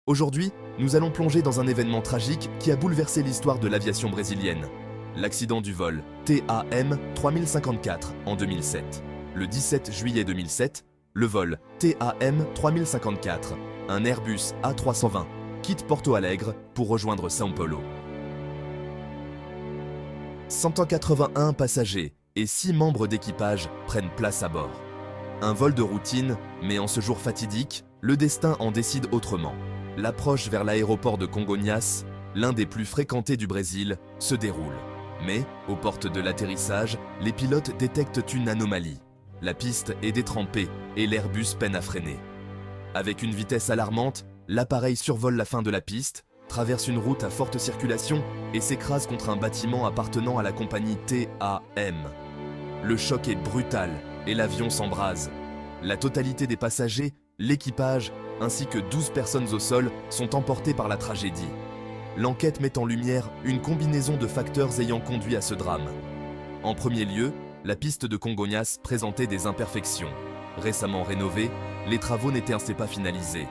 Aujourd'hui, nous allons plonger dans un événement tragique qui a bouleversé l'histoire de l'aviation brésilienne. L'accident du vol TAM 3054 en 2007. Le 17 juillet 2007, le vol TAM 3054, un Airbus A320, quitte Porto Alegre pour rejoindre São Paulo. 181 passagers et 6 membres d'équipage prennent place à bord. Un vol de routine, mais en ce jour fatidique, le destin en décide autrement. L'approche vers l'aéroport de Congonhas, l'un des plus fréquentés du Brésil, se déroule. Mais, aux portes de l'atterrissage, les pilotes détectent une anomalie. La piste est détrempée et l'Airbus peine à freiner. Avec une vitesse alarmante, l'appareil survole la fin de la piste, traverse une route à forte circulation et s'écrase contre un bâtiment appartenant à la compagnie TAM. Le choc est brutal et l'avion s'embrase. La totalité des passagers, l'équipage, ainsi que 12 personnes au sol sont emportées par la tragédie. L'enquête met en lumière une combinaison de facteurs ayant conduit à ce drame. En premier lieu, la piste de Congonhas présentait des imperfections. Récemment rénovée, les travaux n'étaient pas finalisés.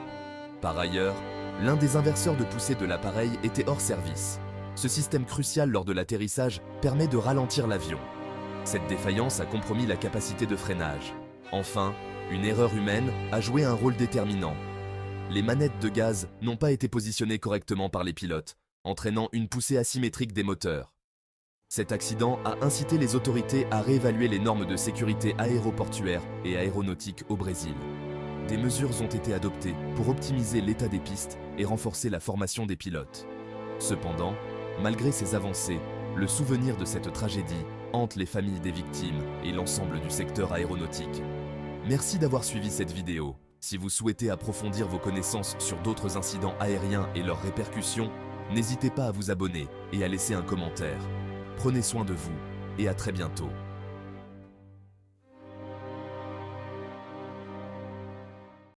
Par ailleurs, l'un des inverseurs de poussée de l'appareil était hors service. Ce système crucial lors de l'atterrissage permet de ralentir l'avion. Cette défaillance a compromis la capacité de freinage. Enfin, une erreur humaine a joué un rôle déterminant. Les manettes de gaz n'ont pas été positionnées correctement par les pilotes, entraînant une poussée asymétrique des moteurs. Cet accident a incité les autorités à réévaluer les normes de sécurité aéroportuaire et aéronautique au Brésil. Des mesures ont été adoptées pour optimiser l'état des pistes et renforcer la formation des pilotes. Cependant, malgré ces avancées, le souvenir de cette tragédie hante les familles des victimes et l'ensemble du secteur aéronautique. Merci d'avoir suivi cette vidéo. Si vous souhaitez approfondir vos connaissances sur d'autres incidents aériens et leurs répercussions, n'hésitez pas à vous abonner et à laisser un commentaire. Prenez soin de vous et à très bientôt.